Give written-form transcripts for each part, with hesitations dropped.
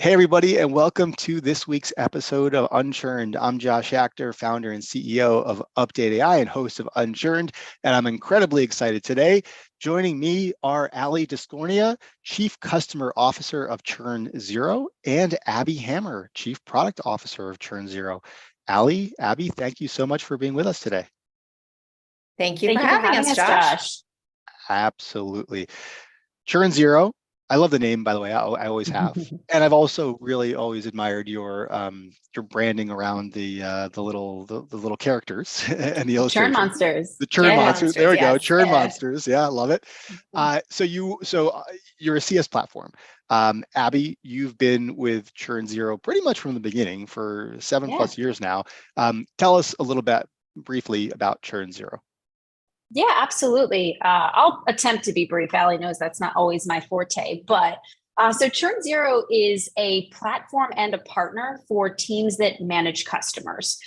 Hey, everybody, and welcome to this week's episode of Unchurned. I'm Josh Schachter, founder and CEO of UpdateAI and host of Unchurned, and I'm incredibly excited today. Joining me are Alli Tiscornia, Chief Customer Officer of ChurnZero, and Abby Hammer, Chief Product Officer of ChurnZero. Alli, Abby, thank you so much for being with us today. Thank you for having us, Josh. Absolutely. ChurnZero. I love the name, by the way. I always have, and I've also really always admired your branding around the little characters and the illustration. Churn monsters. The churn monsters. There we go. Yes. Churn monsters. Yeah, I love it. So you're a CS platform. Abby, you've been with ChurnZero pretty much from the beginning for 7+ years now. Tell us a little bit briefly about ChurnZero. Yeah, absolutely. I'll attempt to be brief. Alli knows that's not always my forte, but so ChurnZero is a platform and a partner for teams that manage customers.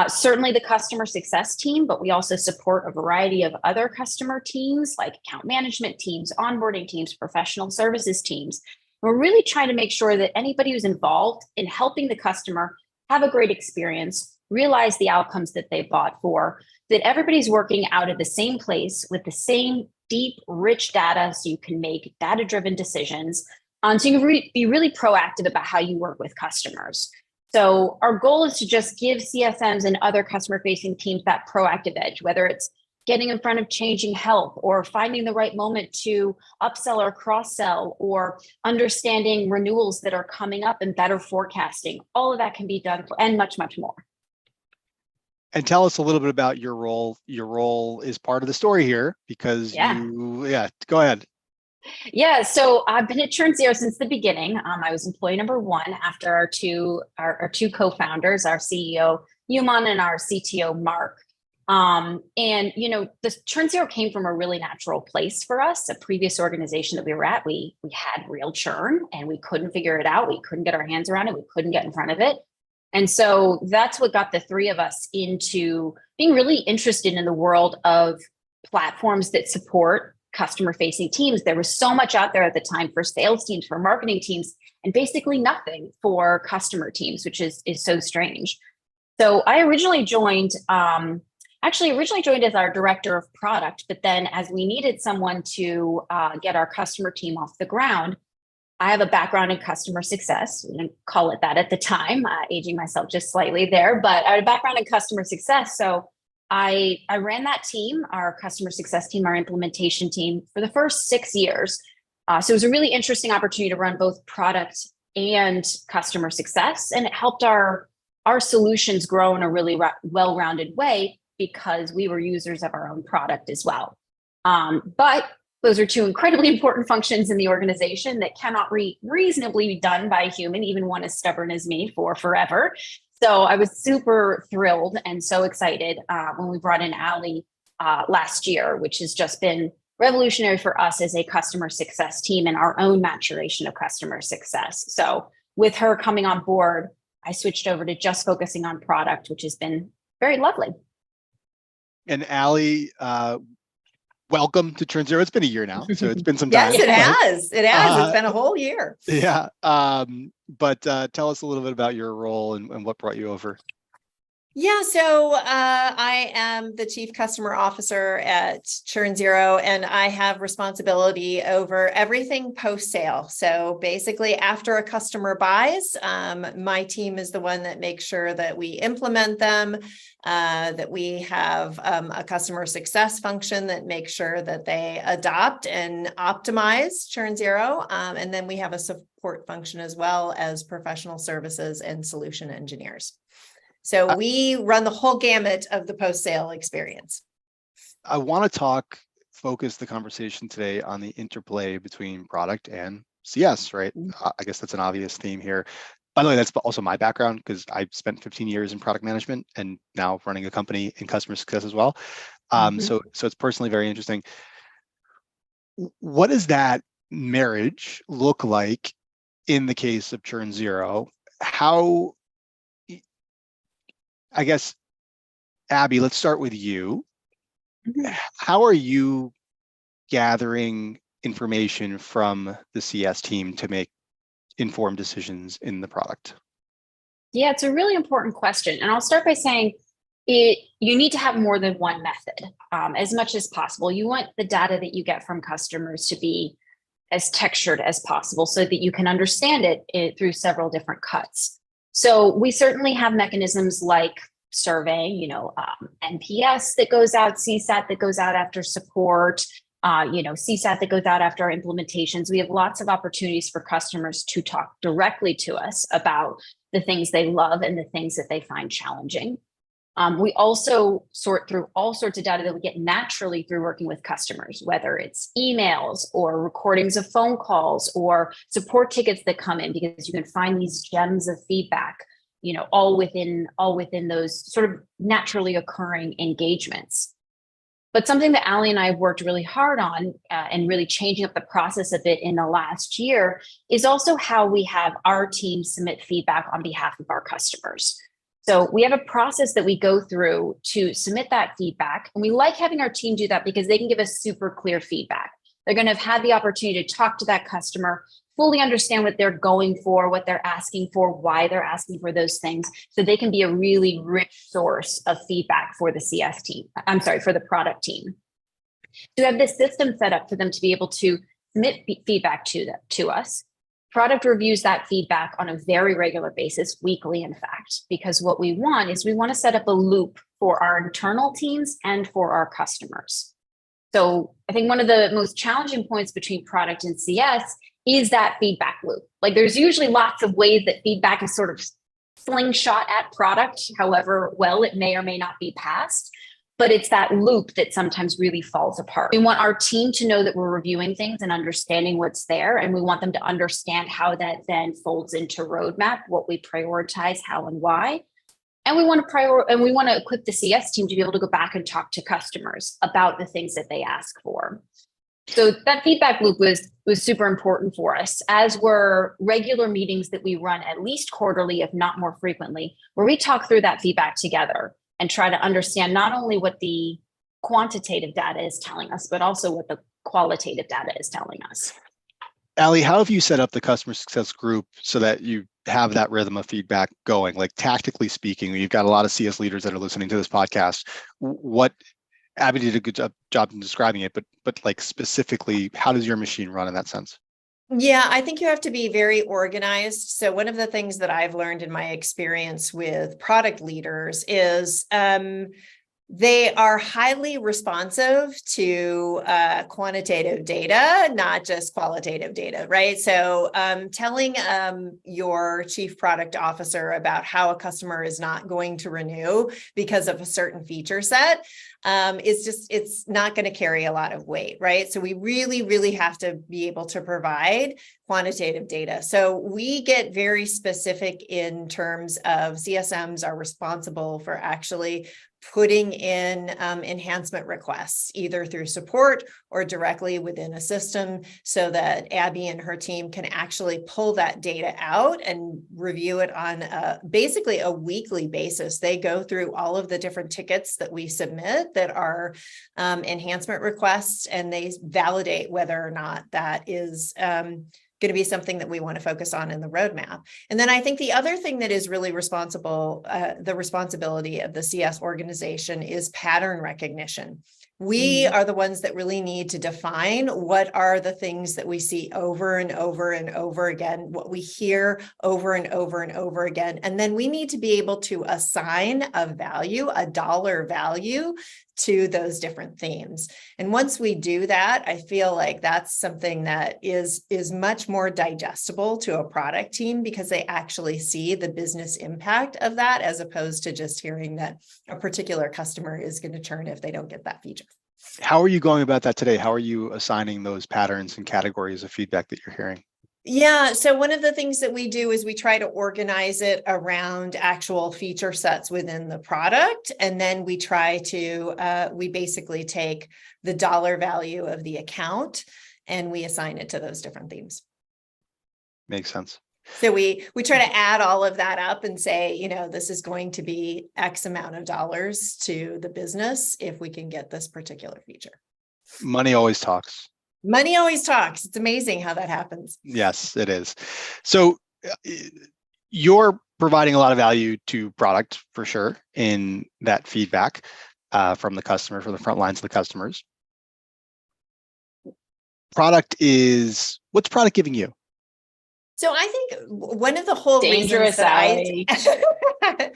Certainly the customer success team, but we also support a variety of other customer teams like account management teams, onboarding teams, professional services teams. We're really trying to make sure that anybody who's involved in helping the customer have a great experience, realize the outcomes that they bought for, that everybody's working out of the same place with the same deep, rich data so you can make data-driven decisions. So you can be really proactive about how you work with customers. So our goal is to just give CSMs and other customer-facing teams that proactive edge, whether it's getting in front of changing health or finding the right moment to upsell or cross-sell or understanding renewals that are coming up and better forecasting. All of that can be done and much, much more. And tell us a little bit about your role. Your role is part of the story here because go ahead. Yeah, so I've been at ChurnZero since the beginning. I was employee number one after our two co-founders, our CEO Yuman and our CTO Mark. And the ChurnZero came from a really natural place for us. A previous organization that we were at, we had real churn and we couldn't figure it out. We couldn't get our hands around it. We couldn't get in front of it. And so that's what got the three of us into being really interested in the world of platforms that support customer-facing teams. There was so much out there at the time for sales teams, for marketing teams, and basically nothing for customer teams, which is so strange. So I originally joined as our director of product, but then as we needed someone to get our customer team off the ground, I have a background in customer success. We didn't call it that at the time, aging myself just slightly there, but I had a background in customer success. So I ran that team, our customer success team, our implementation team for the first 6 years. So it was a really interesting opportunity to run both product and customer success. And it helped our solutions grow in a really well-rounded way because we were users of our own product as well. But those are two incredibly important functions in the organization that cannot reasonably be done by a human, even one as stubborn as me, for forever. So I was super thrilled and so excited when we brought in Alli last year, which has just been revolutionary for us as a customer success team and our own maturation of customer success. So with her coming on board, I switched over to just focusing on product, which has been very lovely. And Alli, welcome to ChurnZero. It's been a year now, so it's been some time. Yes, it has. It has. It's been a whole year. Yeah. But tell us a little bit about your role and what brought you over. Yeah, so I am the Chief Customer Officer at ChurnZero, and I have responsibility over everything post-sale. So basically, after a customer buys, my team is the one that makes sure that we implement them, that we have a customer success function that makes sure that they adopt and optimize ChurnZero, and then we have a support function as well as professional services and solution engineers. So we run the whole gamut of the post-sale experience. I want to focus the conversation today on the interplay between product and CS, right? I guess that's an obvious theme here. By the way, that's also my background because I spent 15 years in product management and now running a company in customer success as well. So it's personally very interesting. What does that marriage look like in the case of ChurnZero? How, I guess, Abby, let's start with you. How are you gathering information from the CS team to make inform decisions in the product? Yeah, it's a really important question. And I'll start by saying you need to have more than one method as much as possible. You want the data that you get from customers to be as textured as possible so that you can understand it through several different cuts. So we certainly have mechanisms like surveying, NPS that goes out, CSAT that goes out after support, CSAT that goes out after our implementations. We have lots of opportunities for customers to talk directly to us about the things they love and the things that they find challenging. We also sort through all sorts of data that we get naturally through working with customers, whether it's emails or recordings of phone calls or support tickets that come in, because you can find these gems of feedback, all within those sort of naturally occurring engagements. But something that Alli and I have worked really hard on and really changing up the process a bit in the last year is also how we have our team submit feedback on behalf of our customers. So we have a process that we go through to submit that feedback. And we like having our team do that because they can give us super clear feedback. They're going to have had the opportunity to talk to that customer, fully understand what they're going for, what they're asking for, why they're asking for those things. So they can be a really rich source of feedback for the CS team. For the product team. To have this system set up for them to be able to submit feedback to us. Product reviews that feedback on a very regular basis, weekly, in fact, because what we want to set up a loop for our internal teams and for our customers. So I think one of the most challenging points between product and CS is that feedback loop. Like there's usually lots of ways that feedback is sort of slingshot at product, however well it may or may not be passed. But it's that loop that sometimes really falls apart. We want our team to know that we're reviewing things and understanding what's there. And we want them to understand how that then folds into roadmap, what we prioritize, how and why. And we want to equip the CS team to be able to go back and talk to customers about the things that they ask for. So that feedback loop was super important for us, as were regular meetings that we run at least quarterly, if not more frequently, where we talk through that feedback together and try to understand not only what the quantitative data is telling us, but also what the qualitative data is telling us. Alli, how have you set up the customer success group so that you have that rhythm of feedback going? Like tactically speaking, you've got a lot of CS leaders that are listening to this podcast. What Abby did a good job in describing it, but like specifically, how does your machine run in that sense? Yeah, I think you have to be very organized. So one of the things that I've learned in my experience with product leaders is they are highly responsive to quantitative data, not just qualitative data, right? So telling your chief product officer about how a customer is not going to renew because of a certain feature set it's not going to carry a lot of weight, right? So we really, really have to be able to provide quantitative data. So we get very specific in terms of CSMs are responsible for actually putting in enhancement requests, either through support or directly within a system, so that Abby and her team can actually pull that data out and review it on basically a weekly basis. They go through all of the different tickets that we submit that are enhancement requests, and they validate whether or not that is going to be something that we want to focus on in the roadmap. And then I think the other thing that is really the responsibility of the CS organization is pattern recognition. We are the ones that really need to define what are the things that we see over and over and over again, what we hear over and over and over again. And then we need to be able to assign a value, a dollar value to those different themes. And once we do that, I feel like that's something that is much more digestible to a product team, because they actually see the business impact of that, as opposed to just hearing that a particular customer is going to churn if they don't get that feature. How are you going about that today? How are you assigning those patterns and categories of feedback that you're hearing? Yeah, so one of the things that we do is we try to organize it around actual feature sets within the product. And then we try to, we basically take the dollar value of the account and we assign it to those different themes. Makes sense. So we try to add all of that up and say, this is going to be X amount of dollars to the business if we can get this particular feature. Money always talks. Money always talks. It's amazing how that happens. Yes, it is. So you're providing a lot of value to product for sure in that feedback from the customer, from the front lines of the customers. What's product giving you? So I think one of the whole Dangerous reasons that Alli.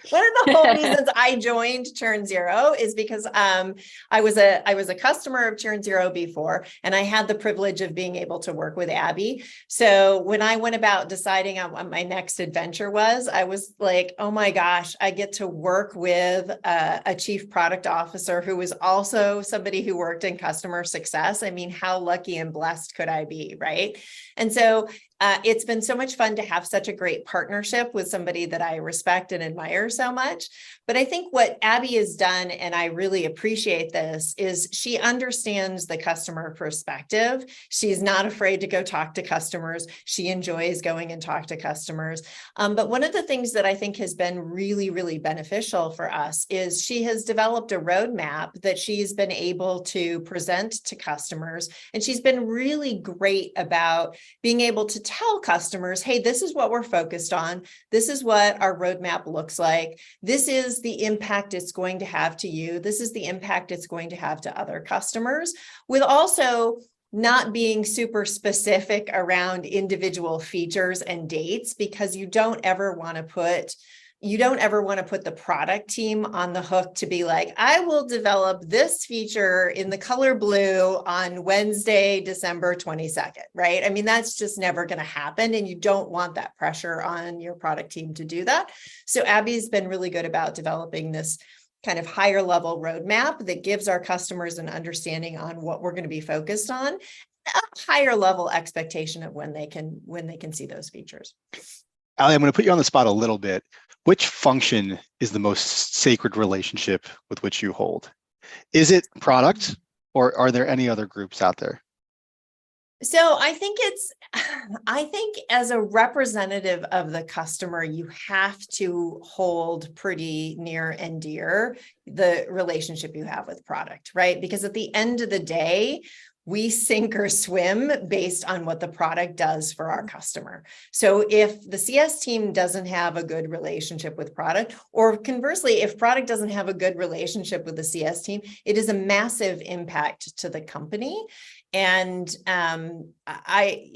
one of the whole reasons I joined ChurnZero is because I was a customer of ChurnZero before, and I had the privilege of being able to work with Abby. So when I went about deciding on what my next adventure was, I was like, oh my gosh, I get to work with a chief product officer who was also somebody who worked in customer success. I mean, how lucky and blessed could I be, right? And so it's been so much fun to have such a great partnership with somebody that I respect and admire so much. But I think what Abby has done, and I really appreciate this, is she understands the customer perspective. She's not afraid to go talk to customers. She enjoys going and talk to customers. But one of the things that I think has been really, really beneficial for us is she has developed a roadmap that she's been able to present to customers. And she's been really great about being able to tell customers, hey, this is what we're focused on. This is what our roadmap looks like. This is the impact it's going to have to you. This is the impact it's going to have to other customers, with also not being super specific around individual features and dates, because you don't ever want to put the product team on the hook to be like, I will develop this feature in the color blue on Wednesday, December 22nd, right? I mean, that's just never going to happen. And you don't want that pressure on your product team to do that. So Abby's been really good about developing this kind of higher level roadmap that gives our customers an understanding on what we're going to be focused on, a higher level expectation of when they can see those features. Alli, I'm going to put you on the spot a little bit. Which function is the most sacred relationship with which you hold? Is it product, or are there any other groups out there? So I think as a representative of the customer, you have to hold pretty near and dear the relationship you have with product, right? Because at the end of the day, we sink or swim based on what the product does for our customer. So if the CS team doesn't have a good relationship with product, or conversely, if product doesn't have a good relationship with the CS team, it is a massive impact to the company. And I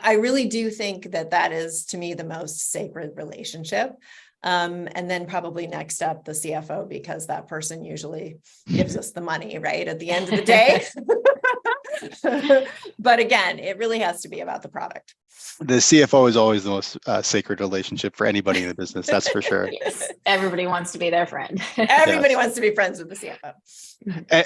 really do think that is, to me, the most sacred relationship. And then probably next up, the CFO, because that person usually gives us the money, right, at the end of the day. But again, it really has to be about the product. The CFO is always the most sacred relationship for anybody in the business. That's for sure. Yes, everybody wants to be their friend. Everybody wants to be friends with the CFO.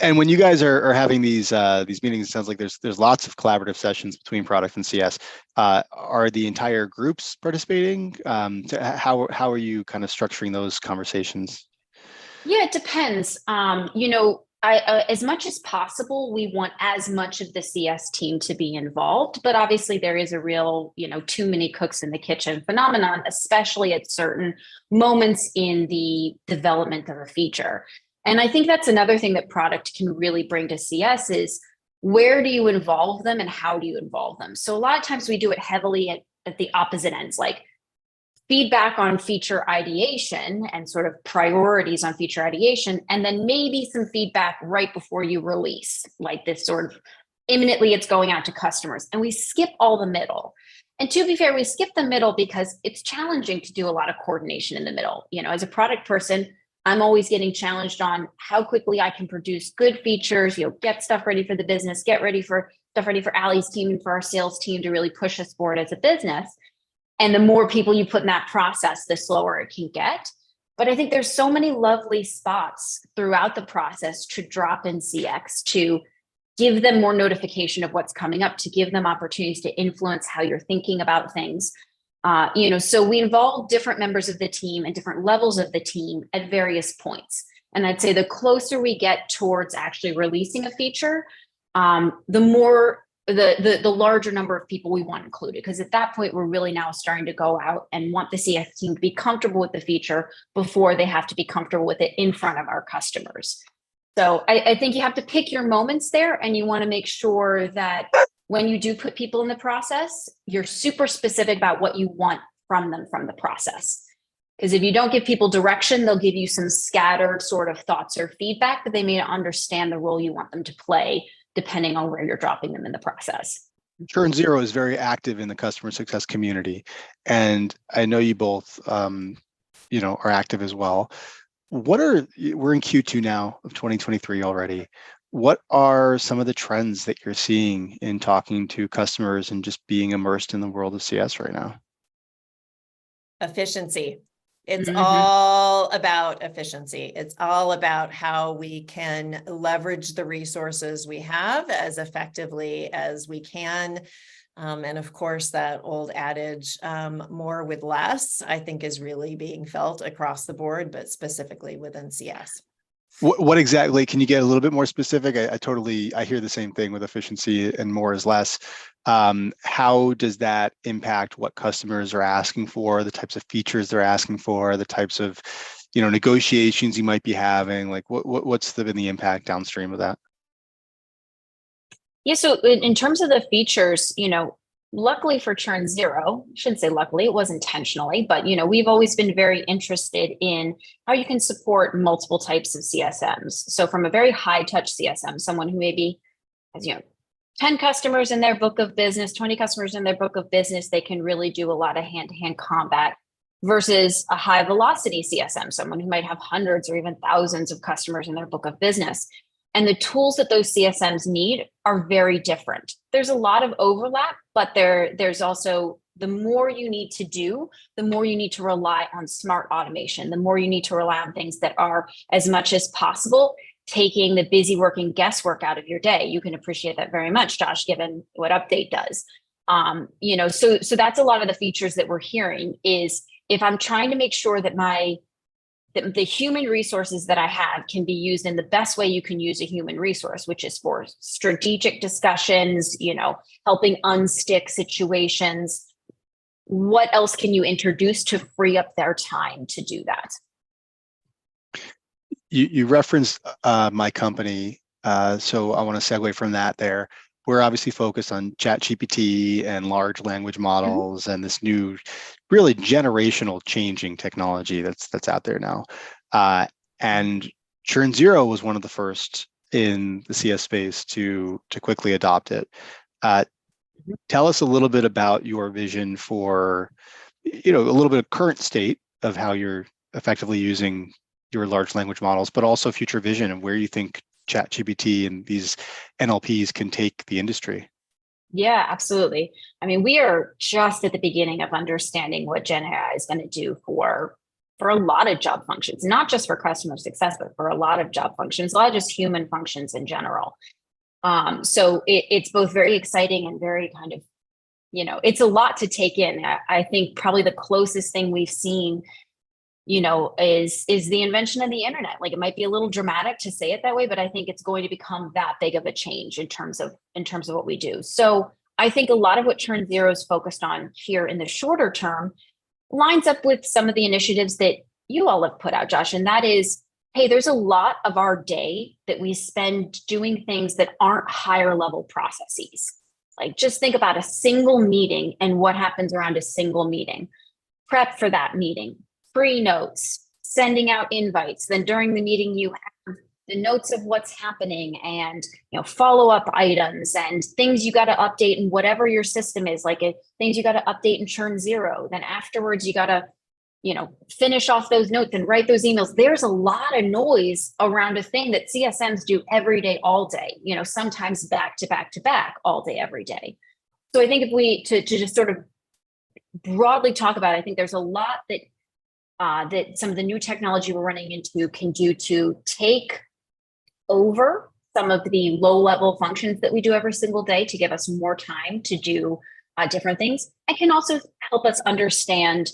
And when you guys are having these meetings, it sounds like there's lots of collaborative sessions between product and CS. Are the entire groups participating? How are you kind of structuring those conversations? Yeah, it depends. As much as possible, we want as much of the CS team to be involved, but obviously there is a real, too many cooks in the kitchen phenomenon, especially at certain moments in the development of a feature. And I think that's another thing that product can really bring to CS is, where do you involve them and how do you involve them? So a lot of times we do it heavily at the opposite ends, like feedback on feature ideation and sort of priorities on feature ideation, and then maybe some feedback right before you release, like this sort of imminently it's going out to customers. And we skip all the middle. And to be fair, we skip the middle because it's challenging to do a lot of coordination in the middle. As a product person, I'm always getting challenged on how quickly I can produce good features, get stuff ready for the business, get stuff ready for Alli's team and for our sales team to really push us forward as a business. And the more people you put in that process, the slower it can get. But I think there's so many lovely spots throughout the process to drop in CX, to give them more notification of what's coming up, to give them opportunities to influence how you're thinking about things. So we involve different members of the team and different levels of the team at various points. And I'd say the closer we get towards actually releasing a feature, the larger number of people we want included, because at that point we're really now starting to go out and want the CS team to be comfortable with the feature before they have to be comfortable with it in front of our customers. So I think you have to pick your moments there, and you want to make sure that when you do put people in the process, you're super specific about what you want from them from the process. Because if you don't give people direction, they'll give you some scattered sort of thoughts or feedback, but they may not understand the role you want them to play depending on where you're dropping them in the process. ChurnZero is very active in the customer success community, and I know you both, are active as well. We're in Q2 now of 2023 already. What are some of the trends that you're seeing in talking to customers and just being immersed in the world of CS right now? Efficiency. It's all about efficiency. It's all about how we can leverage the resources we have as effectively as we can. And of course, that old adage, more with less, I think is really being felt across the board, but specifically within CS. What exactly, can you get a little bit more specific? I hear the same thing with efficiency and more is less. How does that impact what customers are asking for, the types of features they're asking for, the types of, negotiations you might be having? Like what's been the impact downstream of that? Yeah, so in terms of the features, luckily for ChurnZero, I shouldn't say luckily, it was intentionally, but we've always been very interested in how you can support multiple types of CSMs. So from a very high touch CSM, someone who maybe has 10 customers in their book of business, 20 customers in their book of business, they can really do a lot of hand-to-hand combat, versus a high velocity CSM, someone who might have hundreds or even thousands of customers in their book of business. And the tools that those CSMs need are very different. There's a lot of overlap, but there's also, the more you need to do, the more you need to rely on smart automation, the more you need to rely on things that are, as much as possible, taking the busy work and guesswork out of your day. You can appreciate that very much, Josh, given what Update does. So that's a lot of the features that we're hearing is, if I'm trying to make sure that the human resources that I have can be used in the best way you can use a human resource, which is for strategic discussions, helping unstick situations. What else can you introduce to free up their time to do that? You referenced my company, so I want to segue from that there. We're obviously focused on ChatGPT and large language models and this new, really generational changing technology that's out there now. And ChurnZero was one of the first in the CS space to quickly adopt it. Tell us a little bit about your vision for, a little bit of current state of how you're effectively using your large language models, but also future vision and where you think ChatGPT and these NLPs can take the industry. Yeah, absolutely. I mean, we are just at the beginning of understanding what Gen AI is going to do for a lot of job functions, not just for customer success, but for a lot of job functions, a lot of just human functions in general. So it's both very exciting and very kind of, it's a lot to take in. I think probably the closest thing we've seen is the invention of the internet. Like, it might be a little dramatic to say it that way, but I think it's going to become that big of a change in terms of what we do. So I think a lot of what ChurnZero is focused on here in the shorter term lines up with some of the initiatives that you all have put out, Josh. And that is, hey, there's a lot of our day that we spend doing things that aren't higher level processes. Like, just think about a single meeting and what happens around a single meeting. Prep for that meeting, free notes, sending out invites. Then during the meeting, you have the notes of what's happening and follow-up items and things you got to update in whatever your system is, like things you got to update in ChurnZero. Then afterwards, you got to finish off those notes and write those emails. There's a lot of noise around a thing that CSMs do every day, all day, sometimes back to back to back, all day, every day. So I think if we, to just sort of broadly talk about it, I think there's a lot that some of the new technology we're running into can do to take over some of the low-level functions that we do every single day to give us more time to do different things, and can also help us understand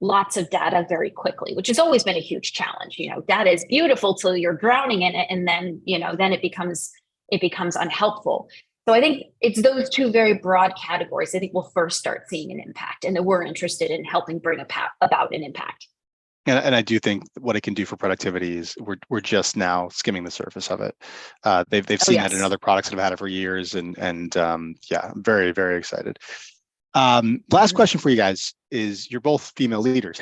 lots of data very quickly, which has always been a huge challenge. Data is beautiful till you're drowning in it, and then then it becomes unhelpful. So I think it's those two very broad categories I think we'll first start seeing an impact, and that we're interested in helping bring about an impact. And I do think what it can do for productivity is we're just now skimming the surface of it. They've seen that in yes. other products that have had it for years, and yeah, I'm very, very excited. Last question for you guys is, you're both female leaders,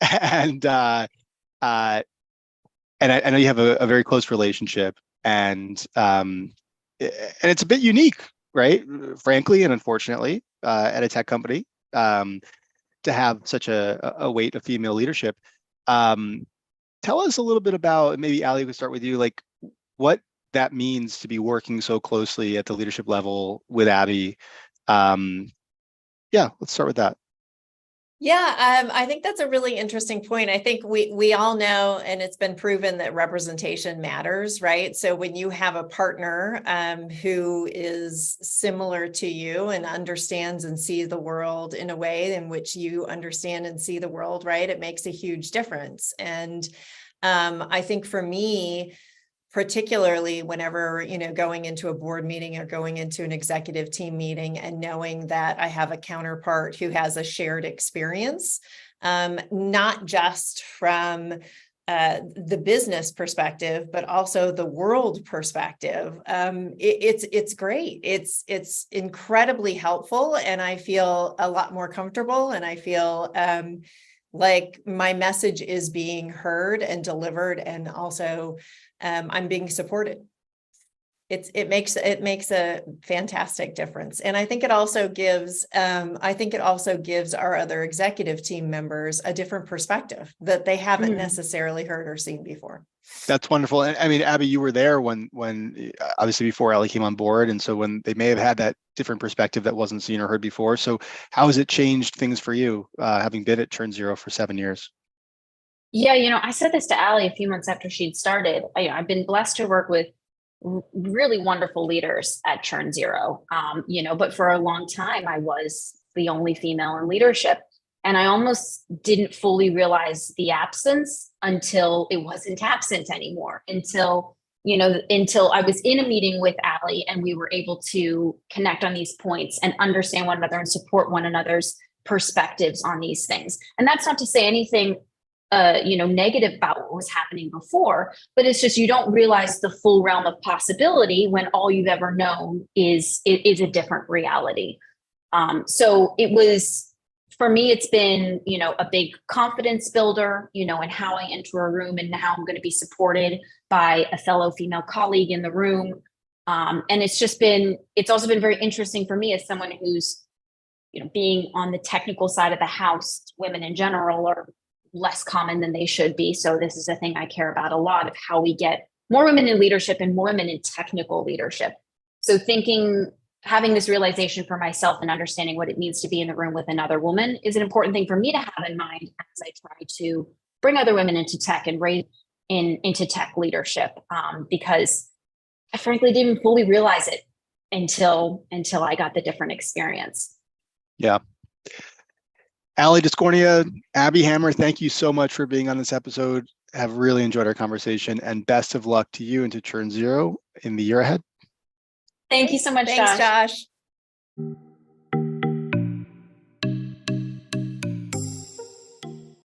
and I know you have a very close relationship, and it's a bit unique, right? Frankly and unfortunately, at a tech company, to have such a weight of female leadership. Tell us a little bit about, maybe Alli, we start with you, like what that means to be working so closely at the leadership level with Abby. Yeah, let's start with that. Yeah, I think that's a really interesting point. I think we all know, and it's been proven, that representation matters, right? So when you have a partner who is similar to you and understands and sees the world in a way in which you understand and see the world, right, it makes a huge difference. And I think for me, particularly whenever, going into a board meeting or going into an executive team meeting and knowing that I have a counterpart who has a shared experience, not just from the business perspective, but also the world perspective. It's great. It's incredibly helpful, and I feel a lot more comfortable, and I feel like my message is being heard and delivered, and also I'm being supported. It makes a fantastic difference. And I think it also gives our other executive team members a different perspective that they haven't necessarily heard or seen before. That's wonderful. And I mean, Abby, you were there when obviously before Alli came on board, and so when they may have had that different perspective that wasn't seen or heard before. So how has it changed things for you, having been at ChurnZero for 7 years? Yeah, I said this to Alli a few months after she'd started. I've been blessed to work with really wonderful leaders at ChurnZero. But for a long time, I was the only female in leadership. And I almost didn't fully realize the absence until it wasn't absent anymore, until I was in a meeting with Alli and we were able to connect on these points and understand one another and support one another's perspectives on these things. And that's not to say anything negative about what was happening before, but it's just, you don't realize the full realm of possibility when all you've ever known is a different reality. So it was, for me, it's been, a big confidence builder, in how I enter a room and how I'm going to be supported by a fellow female colleague in the room. And it's also been very interesting for me as someone who's, being on the technical side of the house. Women in general are less common than they should be. So this is a thing I care about a lot, of how we get more women in leadership and more women in technical leadership. So having this realization for myself and understanding what it means to be in the room with another woman is an important thing for me to have in mind as I try to bring other women into tech and raise into tech leadership, because I frankly didn't fully realize it until I got the different experience. Yeah. Alli Tiscornia, Abby Hammer, thank you so much for being on this episode. Have really enjoyed our conversation, and best of luck to you and to ChurnZero in the year ahead. Thank you so much, Thanks, Josh. Josh.